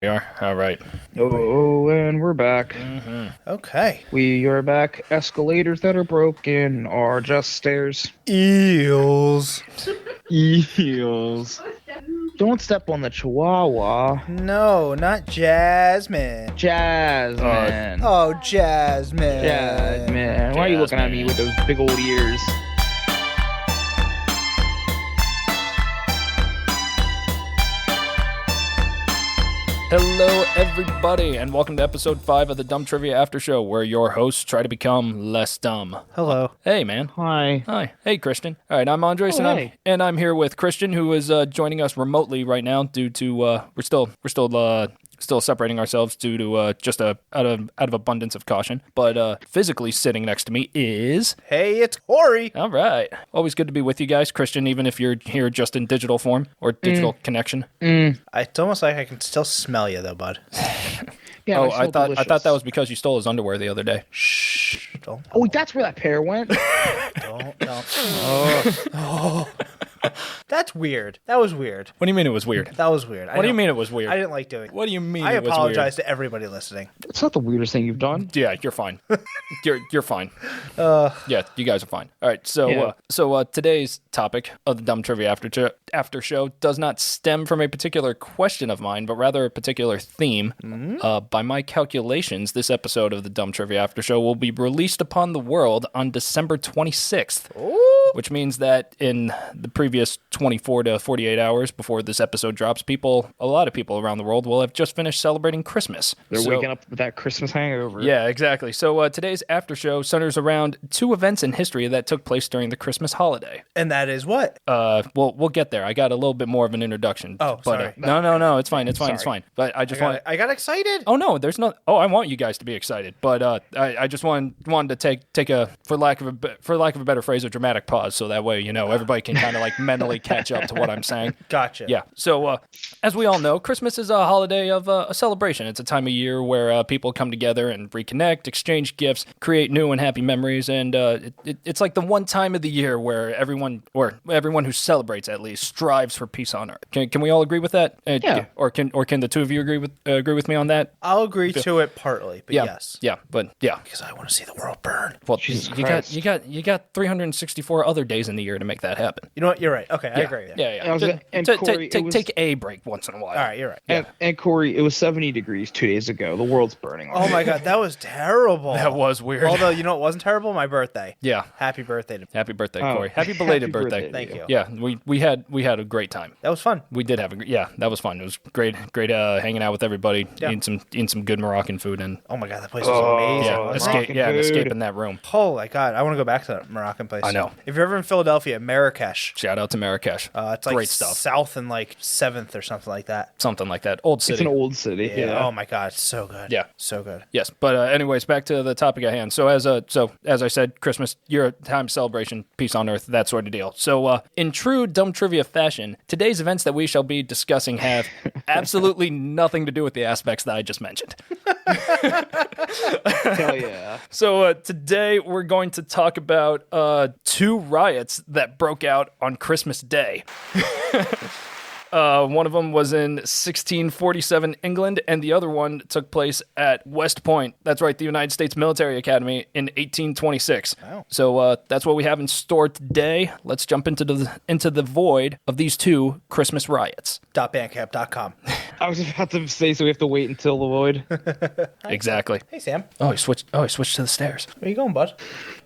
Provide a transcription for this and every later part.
We are? All right. Oh, and we're back. Okay. We are back. Escalators that are broken are just stairs. Eels. Eels. Don't step on the chihuahua. No, not Jasmine. Jasmine. Oh, Jasmine. Jasmine. Why are you looking at me with those big old ears? Hello, everybody, and welcome to episode 5 of the Dumb Trivia After Show, where your hosts try to become less dumb. Hello. Hey, man. Hi. Hi. Hey, Christian. All right, I'm Andres, Oh, hey. and I'm here with Christian, who is joining us remotely right now due to we're still separating ourselves due to just out of abundance of caution. But physically sitting next to me is. Hey, it's Corey. All right. Always good to be with you guys, Christian, even if you're here just in digital form or digital connection. It's almost like I can still smell you, though, bud. Yeah, Oh, they smell I thought delicious. that was because you stole his underwear the other day. Shh. Don't. Oh, that's where that pair went. Don't. Oh. That's weird. That was weird. What do you mean it was weird? That was weird. What do you mean it was weird? I didn't like doing it. What do you mean I it was apologize to everybody listening. It's not the weirdest thing you've done. weird? Yeah, you're fine. you're fine. Yeah, you guys are fine. All right, so today's topic of the Dumb Trivia After Show does not stem from a particular question of mine, but rather a particular theme. By my calculations, this episode of the Dumb Trivia After Show will be released upon the world on December 26th. Ooh. Which means that in the previous 24 to 48 hours before this episode drops, a lot of people around the world will have just finished celebrating Christmas. They're waking up with that Christmas hangover. Yeah, exactly. So today's after show centers around two events in history that took place during the Christmas holiday. And that is what? We'll get there. I got a little bit more of an introduction. Oh, but, sorry. No, it's fine. It's Sorry. fine. But I just want. I got excited. Oh no, there's no. Oh, I want you guys to be excited, but I just wanted to take a for lack of a better phrase, a dramatic pause, so that way everybody can kind of like mentally catch up to what I'm saying. Gotcha. Yeah. So as we all know, Christmas is a holiday of a celebration. It's a time of year where people come together and reconnect, exchange gifts, create new and happy memories, and it's like the one time of the year where everyone who celebrates at least strives for peace on earth. Can we all agree with that? Yeah. Or can the two of you agree with me on that? I'll agree to it partly, but Yeah. yes. Yeah. But yeah. Because I want to see the world burn. Well, Jesus you Christ. got 364 other days in the year to make that happen. You know what? You're right. Okay, I agree. Yeah. And Just Corey, it was- take a break once in a while. All right, you're right. And Corey, it was 70 degrees 2 days ago. The world's burning. Oh my God, that was terrible. That was weird. Although, you know what wasn't terrible? My birthday. Yeah. Happy birthday to me. Happy birthday, Oh, Corey. Happy belated happy birthday. birthday. Thank you. Yeah, we had a great time. That was fun. We did have that was fun. It was great hanging out with everybody, Yeah. eating some good Moroccan food and Oh my God, that place was amazing. yeah, wasn't it? Moroccan food. escaping that room. Oh my God, I want to go back to that Moroccan place. I know. If you're ever in Philadelphia, Marrakesh. Shout out to Marrakesh. It's like great stuff. south and like 7th or something like that. Something like that. Old It's city. an old city. Yeah. Oh my God, it's so good. Yeah. So good. Yes, but anyways, back to the topic at hand. So as I said, Christmas, year time celebration, peace on earth, that sort of deal. So in true dumb trivia fashion, today's events that we shall be discussing have absolutely nothing to do with the aspects that I just mentioned. Hell yeah. So today we're going to talk about two riots that broke out on Christmas Day. One of them was in 1647 England, and the other one took place at West Point. That's right, the United States Military Academy in 1826. Wow. So that's what we have in store today. Let's jump into the void of these two Christmas riots. .bandcamp.com. I was about to say, so we have to wait until the void. Exactly. Hey, Sam. Oh, he switched to the stairs. Where you going, bud?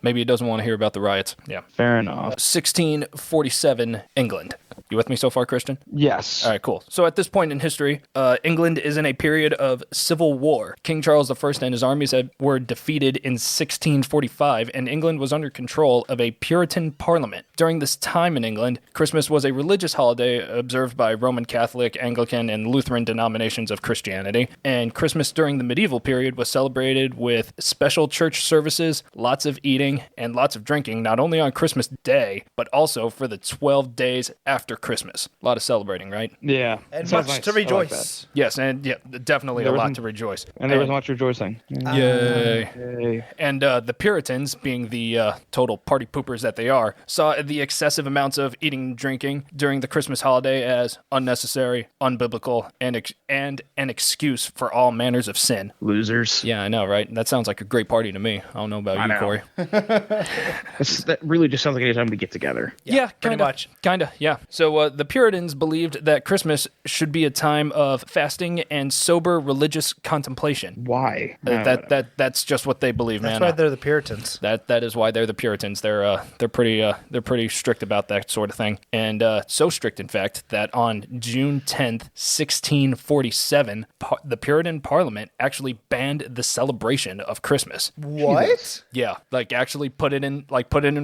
Maybe he doesn't want to hear about the riots. Yeah. Fair enough. 1647 England. You with me so far, Christian? Yes. All right, cool. So at this point in history, England is in a period of civil war. King Charles I and his armies were defeated in 1645, and England was under control of a Puritan parliament. During this time in England, Christmas was a religious holiday observed by Roman Catholic, Anglican, and Lutheran denominations of Christianity. And Christmas during the medieval period was celebrated with special church services, lots of eating, and lots of drinking, not only on Christmas Day, but also for the 12 days after Christmas. A lot of celebrating exciting, right? Yeah. And Sounds much nice. to I like rejoice. Yes, and yeah, definitely There a was lot an- to rejoice. and there was much rejoicing. Yay. Yay. And the Puritans, being the total party poopers that they are, saw the excessive amounts of eating and drinking during the Christmas holiday as unnecessary, unbiblical, and an excuse for all manners of sin. Losers. Yeah, I know, right? That sounds like a great party to me. I don't know about you, know. Corey. That really just sounds like any time we get together. Yeah, pretty much. Kinda, yeah. So the Puritans believed that Christmas should be a time of fasting and sober religious contemplation. Why? That's just what they believe, That's man. why they're the Puritans. That is why they're the Puritans. They're pretty strict about that sort of thing, and so strict, in fact, that on June 10th, 1647, the Puritan Parliament actually banned the celebration of Christmas. What? Yeah, like actually put it in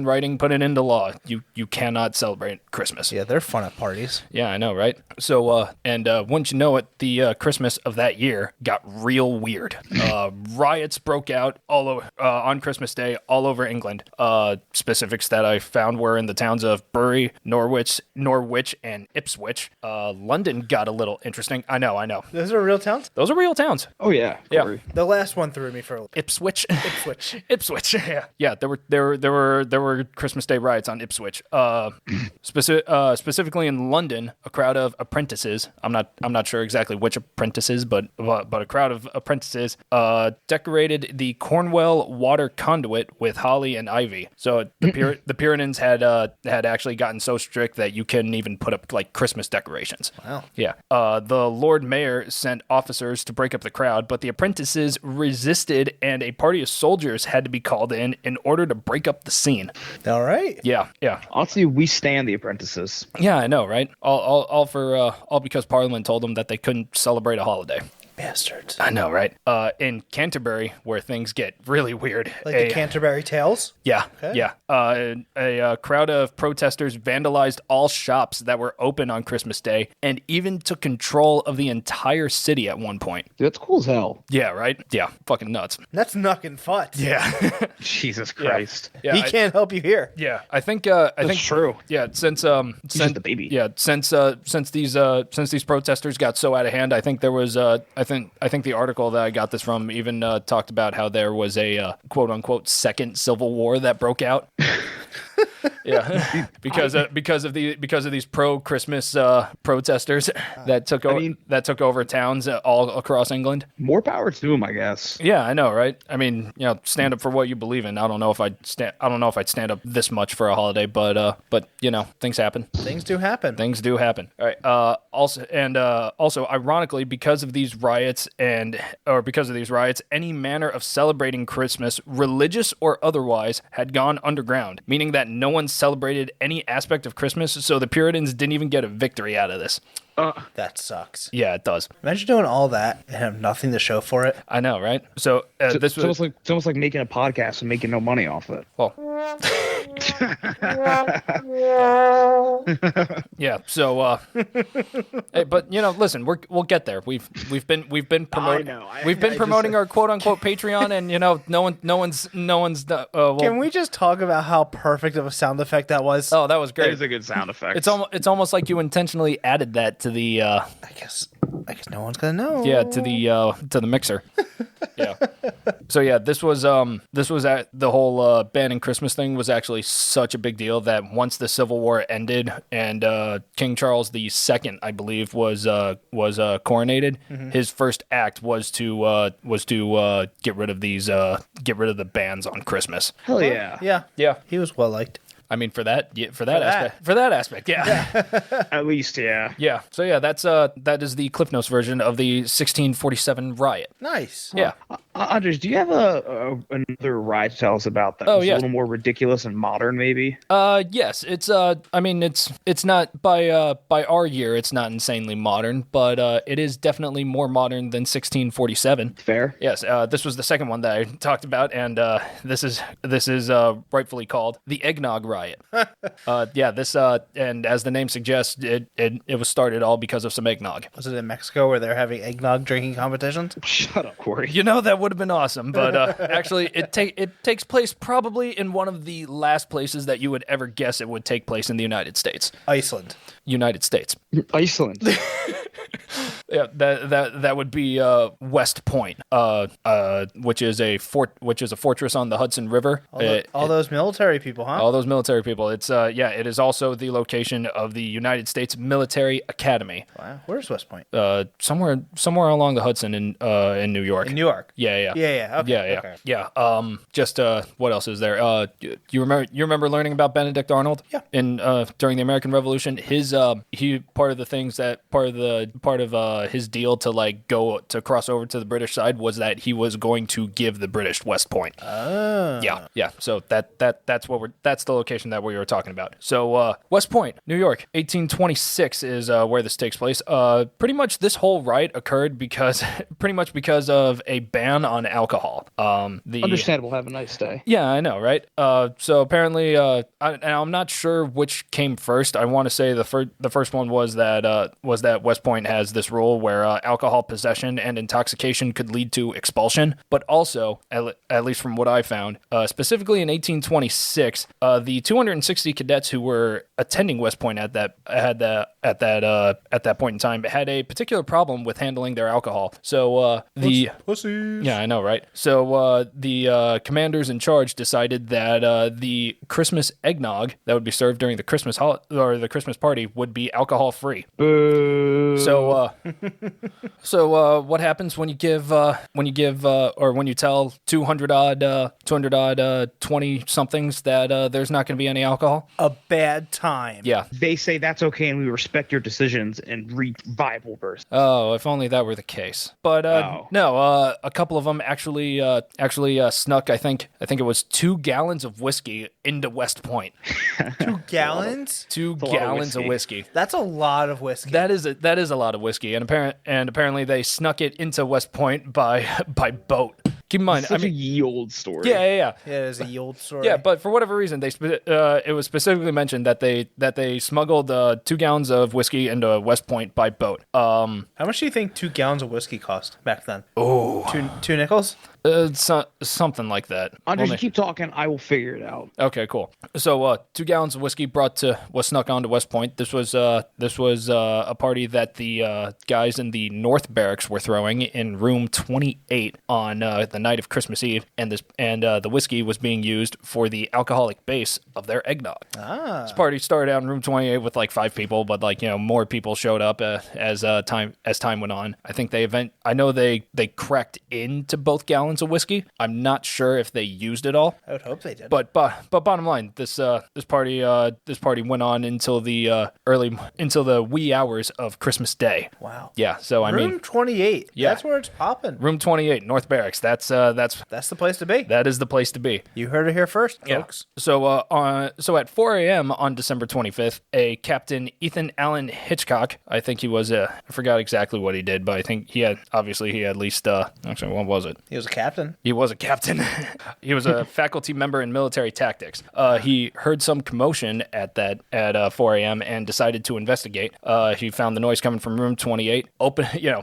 writing, put it into law. You cannot celebrate Christmas. Yeah, they're fun at parties. Yeah, I know, right? So, once you know it, the Christmas of that year got real weird. Riots broke out all over, on Christmas Day all over England. Specifics that I found were in the towns of Bury, Norwich, and Ipswich. London got a little interesting. I know. Those are real towns? Those are real towns. Oh yeah. Yeah. Corey. The last one threw me for a Ipswich. Ipswich. Ipswich. Yeah. There were Christmas Day riots on Ipswich. Specifically in London, a crowd of apprentices. I'm not sure exactly which apprentices, but a crowd of apprentices decorated the Cornwall water conduit with holly and ivy. So the Puritans had actually gotten so strict that you couldn't even put up like Christmas decorations. Wow. Yeah. The Lord Mayor sent officers to break up the crowd, but the apprentices resisted, and a party of soldiers had to be called in order to break up the scene. All right. Yeah. Honestly, we stand the apprentices. Yeah, I know, right? All because Parliament told them that they couldn't celebrate a holiday. Bastards. I know, right? In Canterbury, where things get really weird. Like the Canterbury Tales? Yeah, Okay. yeah. A crowd of protesters vandalized all shops that were open on Christmas Day and even took control of the entire city at one point. Dude, that's cool as hell. Yeah, right? Yeah, fucking nuts. That's knucking futs. Yeah. Jesus Christ. Yeah, He can't help you here. Yeah, I think true. Yeah, since just a baby. Yeah, since these protesters got so out of hand, I think there was I think the article that I got this from even talked about how there was a quote unquote second civil war that broke out. Yeah, because of these pro Christmas protesters that took over towns all across England. More power to them, I guess. Yeah, I know, right? I mean, stand up for what you believe in. I don't know if I'd stand up this much for a holiday, but things happen. Things do happen. Things do happen. All right. Also, ironically, because of these riots, any manner of celebrating Christmas, religious or otherwise, had gone underground, meaning that no one celebrated any aspect of Christmas. So the Puritans didn't even get a victory out of this. That sucks. Yeah, it does. Imagine doing all that and have nothing to show for it. I know, right? So this was It's almost like making a podcast and making no money off it. well. Yeah. So, hey, but listen, we'll get there. We've been promoting. We've been promoting our quote unquote Patreon, and no one's. Can we just talk about how perfect of a sound effect that was? Oh, that was That great. is a good sound effect. It's almost like you intentionally added that to the I guess no one's gonna know. to the mixer. Yeah. So yeah, this was at the whole banning Christmas thing was actually such a big deal that once the Civil War ended and King Charles II, I believe, was coronated, his first act was to get rid of the bans on Christmas. Hell yeah. Yeah. He was well liked. I mean, for that aspect, yeah. At least, yeah. Yeah. So yeah, that is the Cliff Notes version of the 1647 riot. Nice. Yeah. Andres, do you have another ride to tell us about that? Oh, It's yeah. a little more ridiculous and modern, maybe? Yes, it's it's not by our year, it's not insanely modern, but it is definitely more modern than 1647. Fair? Yes, this was the second one that I talked about, and this is rightfully called the Eggnog Riot. This and as the name suggests, it was started all because of some eggnog. Was it in Mexico where they're having eggnog drinking competitions? Shut up, Corey. You know, that would have been awesome, but actually, it takes place probably in one of the last places that you would ever guess it would take place in the United States. Iceland. United States. Iceland. Yeah, that would be West Point, which is a fortress on the Hudson River. All those military people, huh? All those military people. It's it is also the location of the United States Military Academy. Wow. Where's West Point? Somewhere along the Hudson in New York. In New York. Yeah. Yeah. Okay. Okay. Yeah. Just what else is there? You remember learning about Benedict Arnold? Yeah. In during the American Revolution, his part of his deal to cross over to the British side was that he was going to give the British West Point. Oh. Yeah. So that's the location that we were talking about. So West Point, New York, 1826 is where this takes place. Pretty much this whole riot occurred because of a ban on alcohol. Understandable. Have a nice day. Yeah, I know, right? So apparently, I'm not sure which came first. I want to say the first one was that West Point has this rule where alcohol possession and intoxication could lead to expulsion. But also, at least from what I found, specifically in 1826, the 260 cadets who were attending West Point at that point in time had a particular problem with handling their alcohol. So Pussies. yeah, I know, right? So the commanders in charge decided that the Christmas eggnog that would be served during the Christmas the Christmas party would be alcohol free. Boo. So what happens when you tell 200 odd 20 somethings that there's not going to be any alcohol? A bad time. Yeah. They say that's okay, and we respect your decisions and read Bible verse. Oh, if only that were the case. But no, a couple of them actually snuck. I think it was 2 gallons of whiskey into West Point. 2 gallons? 2 gallons of whiskey. That's a lot of whiskey. That is a lot of whiskey, and apparently they snuck it into West Point by boat. Keep in mind, Such a ye old story. Yeah. Yeah, it is a ye old story. Yeah, but for whatever reason, it was specifically mentioned that they smuggled 2 gallons of whiskey into West Point by boat. How much do you think 2 gallons of whiskey cost back then? Oh, two nickels? Something like that. Andres, you keep talking. I will figure it out. Okay, cool. So 2 gallons of whiskey was snuck onto West Point. This was a party that the guys in the North Barracks were throwing in room 28 on the night of Christmas Eve, and the whiskey was being used for the alcoholic base of their eggnog. This party started out in room 28 with 5 people, but more people showed up as time went on. I think I know they cracked into both gallons of whiskey. I'm not sure if they used it all. I would hope they did. But bottom line, this party went on until the wee hours of Christmas Day. Wow. Yeah. So room 28. Yeah. That's where it's popping. Room 28, North Barracks. That's the place to be. That is the place to be. You heard it here first, folks. Yeah. So at 4 a.m. on December 25th, a Captain Ethan Allen Hitchcock, I think he was I forgot exactly what he did, but I think he had at least actually, what was it? He was a captain. He was a captain. He was a faculty member in military tactics. He heard some commotion at 4 a.m. and decided to investigate. He found the noise coming from room 28.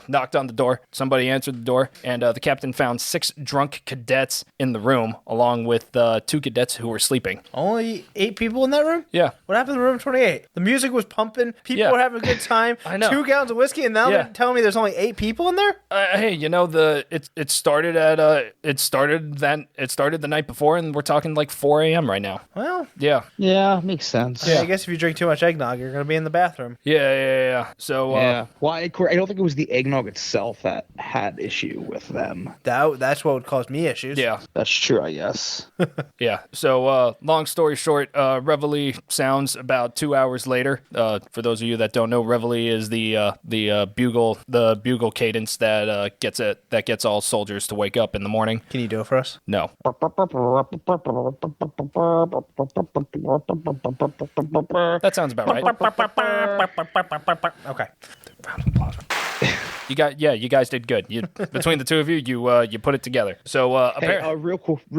Knocked on the door. Somebody answered the door, and the captain found 6 drunk cadets in the room, along with 2 cadets who were sleeping. Only 8 people in that room? Yeah. What happened in room 28? The music was pumping. People were having a good time. I know. 2 gallons of whiskey, and now they're telling me there's only 8 people in there? Hey, it started the night before, and we're talking 4 a.m. right now. Well, Yeah, makes sense. I guess if you drink too much eggnog, you're going to be in the bathroom. Yeah. So Well, I don't think it was the eggnog itself that had issue with them. That's what would cause me issues. yeah. That's true, I guess. Yeah. So, long story short, Reveille sounds about 2 hours later. For those of you that don't know, Reveille is the bugle cadence that gets all soldiers to wake up in the morning. Can you do it for us? No. That sounds about right. Okay. Round of applause. You guys did good. You between the two of you, you put it together. So Hey, real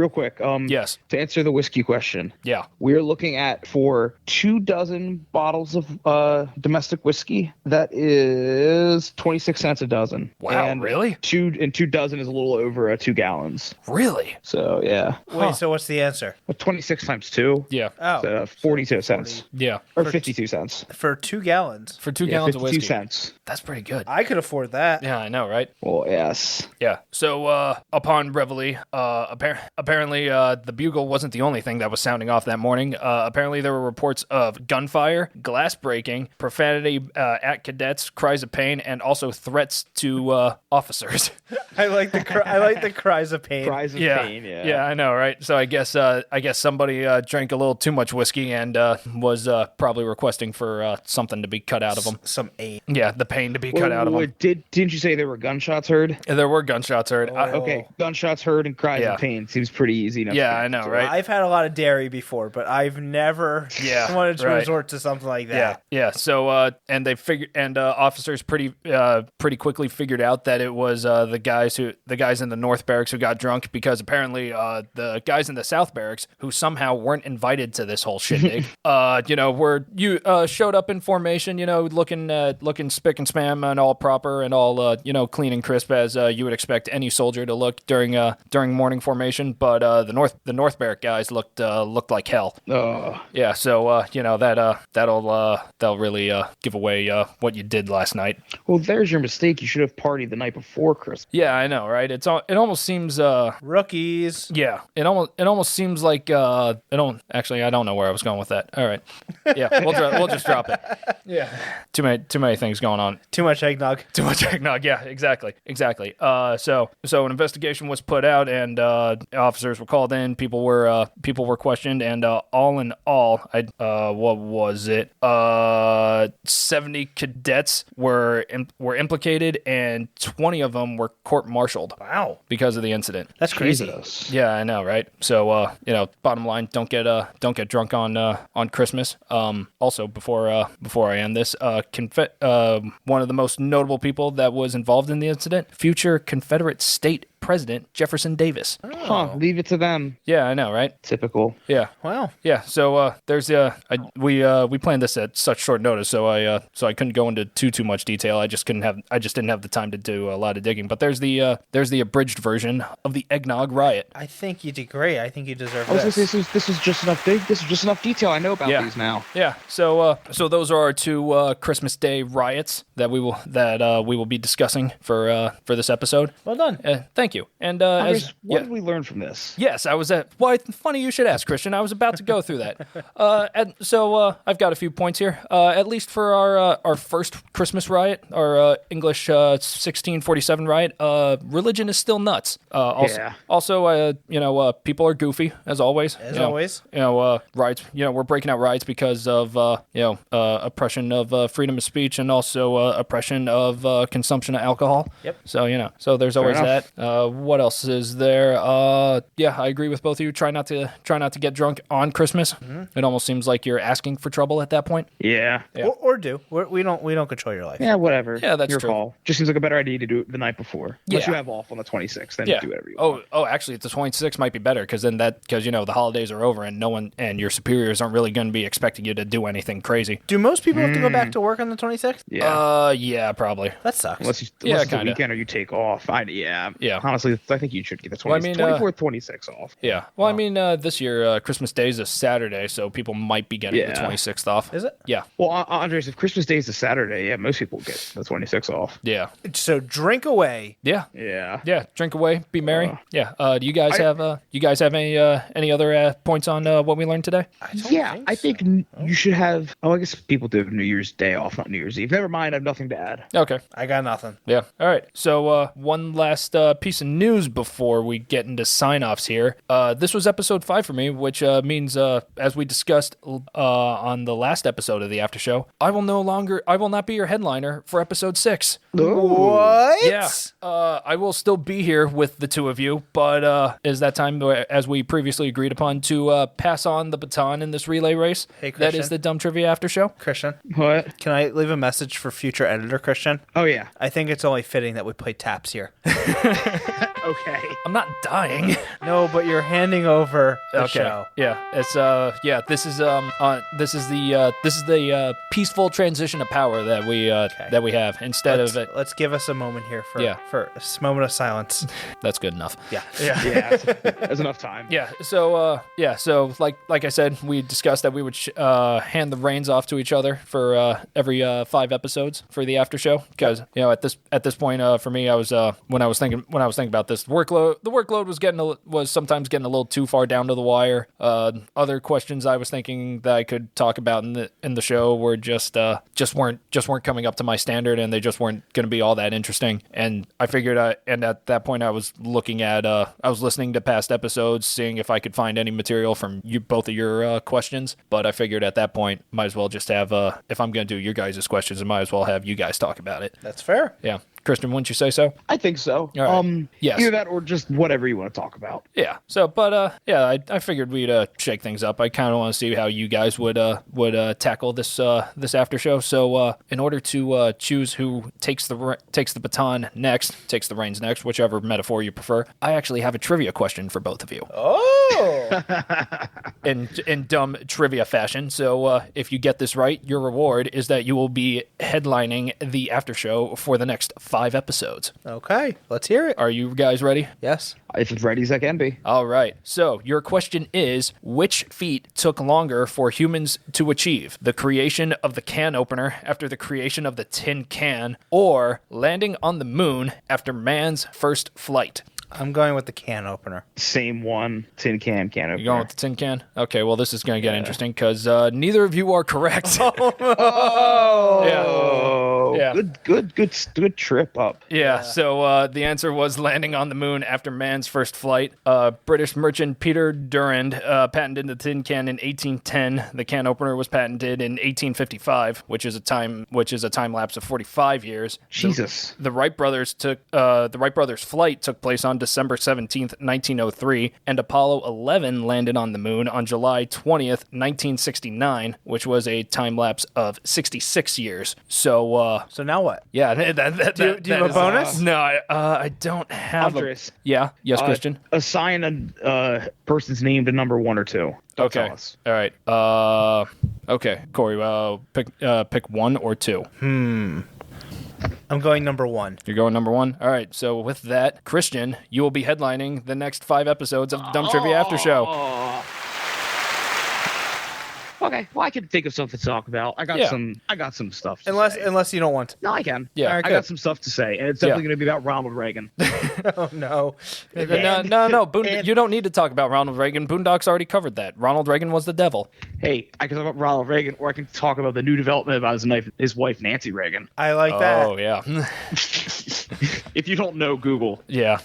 quick. Yes. To answer the whiskey question. Yeah. We're looking at for 24 bottles of domestic whiskey. That is 26 cents a dozen. Wow, and really? 2 dozen is a little over 2 gallons. Really? So yeah. Wait, so what's the answer? Well, 26 times 2. Yeah. Oh, So 42 cents. Yeah. Or 52 cents. for 2 gallons. For 2 Yeah, gallons of 52 whiskey. cents. That's pretty good. I could afford that. Yeah, I know, right? Well, yes. Yeah. So upon reveille, apparently the bugle wasn't the only thing that was sounding off that morning. Apparently there were reports of gunfire, glass breaking, profanity at cadets, cries of pain, and also threats to officers. I like the cries of pain. Cries of Yeah. pain, yeah. Yeah, I know, right? So I guess somebody drank a little too much whiskey and was probably requesting for something to be cut out of them. Some aid. Yeah, the pain to be cut out of them. Didn't you say there were gunshots heard? There were gunshots heard. Okay, gunshots heard and cries Yeah. of pain seems pretty easy enough. Yeah, to I know, right? I've had a lot of dairy before, but I've never wanted to right. resort to something like that. Yeah. So, and they figured, and officers pretty quickly figured out that it was the guys in the North Barracks who got drunk because apparently the guys in the South Barracks who somehow weren't invited to this whole shindig, showed up in formation, looking spick and span and all proper and all clean and crisp as you would expect any soldier to look during morning formation. But the North Barrack guys looked like hell. Yeah, so that'll really give away what you did last night. Well, there's your mistake. You should have partied the night before Christmas. Yeah, I know, right? It almost seems Rookies. yeah, it almost seems like I don't know where I was going with that. All right, yeah, we'll just drop it. Yeah, too many things going on. Too much eggnog. Too much eggnog. Yeah, exactly. So an investigation was put out, and officers were called in. People were questioned, and all in all, what was it? 70 cadets were implicated, and 20 of them were court-martialed. Wow. Because of the incident. That's crazy. Jesus. Yeah, I know, right? So, bottom line, don't get drunk on Christmas. Also, before I end this, one of the most notable people that was involved in the incident, future Confederate State President Jefferson Davis. Huh, leave it to them. Yeah, I know, right? Typical. Yeah. Wow. Yeah, so there's we planned this at such short notice, so I couldn't go into too much detail. I just didn't have the time to do a lot of digging. But there's the abridged version of the eggnog riot. I think you did great. I think you deserve I was gonna this. say this is just enough. This is just enough detail. I know about these now. Yeah. So those are our two Christmas Day riots that we will be discussing for this episode. Well done. Thank you. And What did we learn from this? Yes, I was at. Why? Funny you should ask, Christian. I was about to go through that. And so I've got a few points here. At least for our first Christmas riot, our English 1647 riot. Religion is still nuts. Also, people are goofy as always. Riots. We're breaking out riots because of oppression of freedom of speech and also oppression of consumption of alcohol. Yep. So there's always enough. that. What else is there? Yeah, I agree with both of you. Try not to get drunk on Christmas. Mm-hmm. It almost seems like you're asking for trouble at that point. Yeah. Or do. We don't control your life. Yeah, whatever. Yeah, that's your true. call. Just seems like a better idea to do it the night before. Unless Yeah. you have off on the 26th, then Yeah. do whatever you want. Oh, actually, the 26th might be better because the holidays are over and no one and your superiors aren't really going to be expecting you to do anything crazy. Do most people have to go back to work on the 26th? Yeah. Yeah, probably. That sucks. Unless it's Yeah, a kinda. weekend or you take off. Yeah. Yeah. Honestly, I think you should get the 20th, Well, I mean, 24th, 26th off. Yeah. Well, I mean, this year Christmas Day is a Saturday, so people might be getting the Yeah. 26th off. Is it? Yeah. Well, Andres, if Christmas Day is a Saturday, most people get the 26th off. Yeah. So drink away. Yeah. Yeah. Yeah. Drink away. Be merry. Yeah. Do you guys have any other points on what we learned today? I think you should have. Oh, I guess people do have New Year's Day off, not New Year's Eve. Never mind. I have nothing to add. Okay. I got nothing. Yeah. All right. So one last piece of some news before we get into sign-offs here. This was episode 5 for me, which means, as we discussed on the last episode of the After Show, I will not be your headliner for episode 6. What? Yeah, I will still be here with the two of you, but is that time, as we previously agreed upon, to pass on the baton in this relay race? Hey, that Christian. is the Dumb Trivia After Show. Christian, What? can I leave a message for future editor Christian? Oh, yeah. I think it's only fitting that we play taps here. Okay. I'm not dying. No, but you're handing over the show. Yeah, it's this is the peaceful transition of power that we have instead of it. Let's give us a moment here for a moment of silence. That's good enough. Yeah. Yeah, there's enough time. Yeah. So like I said, we discussed that we would hand the reins off to each other for every 5 episodes for the after show, because at this point for me, I was when I was thinking about this, the workload was sometimes getting a little too far down to the wire. Other questions I was thinking that I could talk about in the show were just weren't coming up to my standard, and they just weren't going to be all that interesting. And I figured, and at that point, I was listening to past episodes, seeing if I could find any material from both of your questions. But I figured at that point, might as well just have if I'm going to do your guys' questions, I might as well have you guys talk about it. That's fair. Yeah. Christian, wouldn't you say so? I think so. All right. Yes. Either that or just whatever you want to talk about. Yeah. So, but I figured we'd shake things up. I kind of want to see how you guys would tackle this after show. So, in order to choose who takes the baton next, takes the reins next, whichever metaphor you prefer, I actually have a trivia question for both of you. Oh. in dumb trivia fashion. So, if you get this right, your reward is that you will be headlining the after show for the next 5 episodes. Okay, let's hear it. Are you guys ready? Yes. If as ready as I can be. All right. So your question is, which feat took longer for humans to achieve? The creation of the can opener after the creation of the tin can, or landing on the moon after man's first flight? I'm going with the can opener. Same one. Tin can opener. You're going with the tin can? Okay, well, this is going to get interesting because neither of you are correct. Oh, Yeah. Good trip up. Yeah, so the answer was landing on the moon after man's first flight. British merchant Peter Durand patented the tin can in 1810. The can opener was patented in 1855, which is a time lapse of 45 years. Jesus. The Wright brothers flight took place on December 17th, 1903, and Apollo 11 landed on the moon on July 20th, 1969, which was a time lapse of 66 years. So now what? yeah, Do you have a bonus? No, I don't have Andres. Yeah, yes, Christian. Assign a person's name to number 1 or 2. Don't Okay, tell us. all right. Okay, Corey, pick 1 or 2. I'm going number 1. You're going number 1? All right, so with that, Christian, you will be headlining the next 5 episodes of the Dumb Trivia After Show. Okay, well, I can think of something to talk about. I got some stuff to say. Unless you don't want to. No, I can. Yeah. All right, I good. got some stuff to say, and it's definitely going to be about Ronald Reagan. Oh, no. No. You don't need to talk about Ronald Reagan. Boondocks already covered that. Ronald Reagan was the devil. Hey, I can talk about Ronald Reagan, or I can talk about the new development about his wife, Nancy Reagan. I like that. Oh, yeah. If you don't know, Google. Yeah.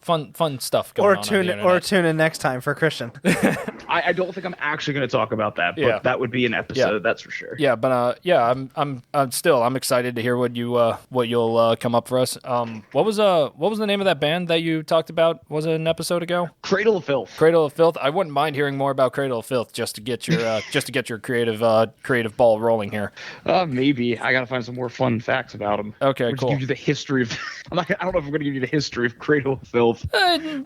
Fun stuff going on the internet. Or tune in next time for Christian. I don't think I'm actually going to talk about that, but Yeah. that would be an episode, that's for sure. Yeah, but I'm excited to hear what you'll come up for us. What was the name of that band that you talked about? Was it an episode ago? Cradle of Filth. Cradle of Filth. I wouldn't mind hearing more about Cradle of Filth just to get your creative ball rolling here. Maybe I got to find some more fun facts about them. Okay, Or just cool. give you the history of. I don't know if I'm going to give you the history of Cradle of Filth,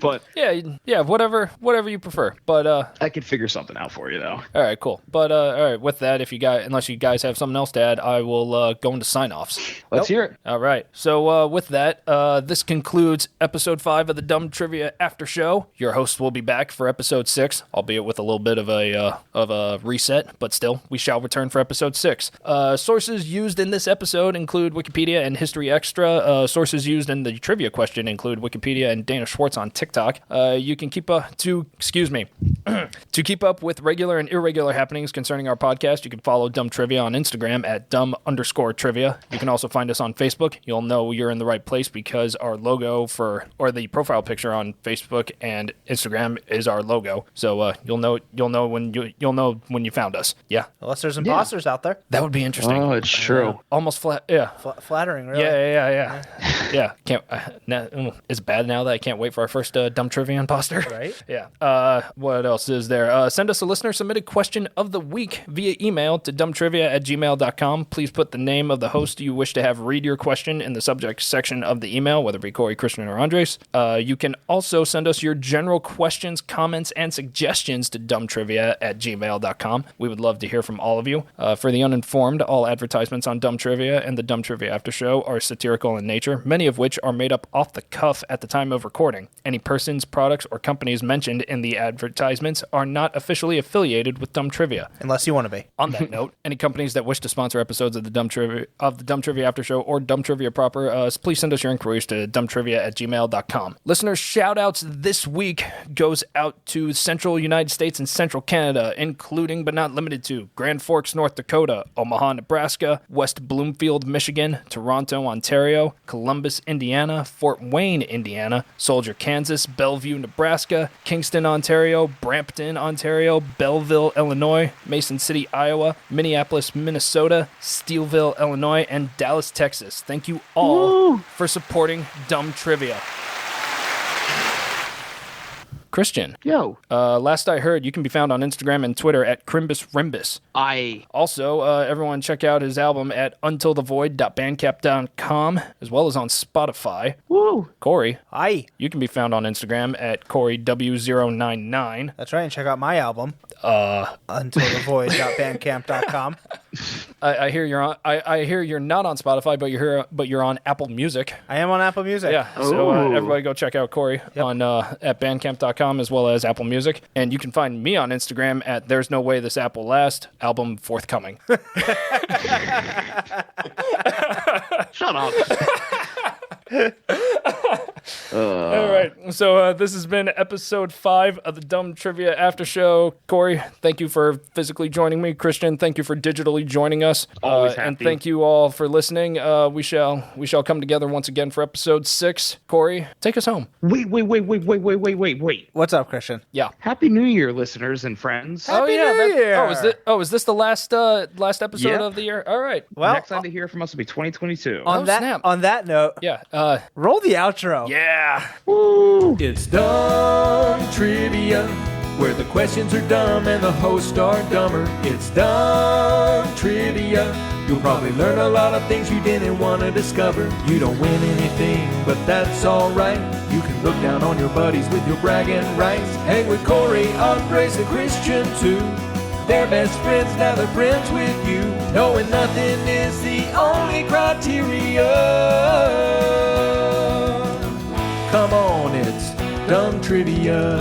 but Yeah, whatever you prefer. But I could figure something out for you though. all right, cool. But all right, with that, unless you guys have something else to add, I will go into sign-offs. Let's hear it. All right. So with that, this concludes episode 5 of the Dumb Trivia After Show. Your hosts will be back for episode 6, albeit with a little bit of a reset, but still, we shall return for episode 6. Sources used in this episode include Wikipedia and History Extra. Sources used in the trivia question include Wikipedia and Dana Schwartz on TikTok. You can keep excuse me. To keep up with regular and irregular happenings concerning our podcast, you can follow Dumb Trivia on Instagram at dumb_trivia. You can also find us on Facebook. You'll know you're in the right place because our logo or the profile picture on Facebook and Instagram is our logo. So you'll know when you found us. Yeah, Unless there's imposters out there. that would be interesting. Oh, it's true. Almost flat. Yeah. Flattering, really. Yeah. Yeah. Can't. It's bad now that I can't wait for our first Dumb Trivia imposter. Right? Yeah. What else is there? Send us a listener submitted question of the week via email to dumbtrivia@gmail.com. Please put the name of the host you wish to have read your question in the subject section of the email, whether it be Corey, Christian, or Andres. You can also send us your general questions, comments, and suggestions to dumbtrivia@gmail.com. We would love to hear from all of you. For the uninformed, all advertisements on Dumb Trivia and the Dumb Trivia After Show are satirical in nature, many of which are made up off the cuff at the time of recording. Any persons, products, or companies mentioned in the advertisements are not officially affiliated with Dumb Trivia. Unless you want to be. On that note, any companies that wish to sponsor episodes of the Dumb Trivia After Show or Dumb Trivia proper, please send us your inquiries to dumbtrivia@gmail.com. Listeners, shout-outs this week goes out to Central United States and Central Canada, including but not limited to Grand Forks, North Dakota, Omaha, Nebraska, West Bloomfield, Michigan, Toronto, Ontario, Columbus, Indiana, Fort Wayne, Indiana, Soldier, Kansas, Bellevue, Nebraska, Kingston, Ontario, Brampton, Ontario, Belleville, Illinois, Mason City, Iowa, Minneapolis, Minnesota, Steelville, Illinois, and Dallas, Texas. Thank you all for supporting Dumb Trivia. Christian. Yo. Last I heard, you can be found on Instagram and Twitter at Crimbus Rimbus. Also, everyone check out his album at untilthevoid.bandcamp.com, as well as on Spotify. Woo. Corey. Hi. You can be found on Instagram at CoreyW099. That's right. And check out my album. Untilthevoid.bandcamp.com. I hear you're on. I hear you're not on Spotify, but you're on Apple Music. I am on Apple Music. Yeah. So Ooh. everybody go check out Corey on at bandcamp.com as well as Apple Music, and you can find me on Instagram at There's No Way This App Will Last. Album forthcoming. Shut up. All right. So this has been episode 5 of the Dumb Trivia After Show. Corey, thank you for physically joining me. Christian, thank you for digitally joining us. Always happy. And thank you all for listening. We shall come together once again for episode 6. Corey, take us home. Wait. What's up, Christian? Yeah. Happy New Year, listeners and friends. Happy New Year! Is this the last episode Yep. of the year? All right. Well, Next time to hear from us will be 2022. on that note, Yeah. roll the outro. Yeah. Woo. It's Dumb Trivia, where the questions are dumb and the hosts are dumber. It's Dumb Trivia. You'll probably learn a lot of things you didn't want to discover. You don't win anything, but that's alright. You can look down on your buddies with your bragging rights. Hang with Corey, Andres, and Christian too. They're best friends, now they're friends with you. Knowing nothing is the only criteria. Come on, it's Dumb Trivia.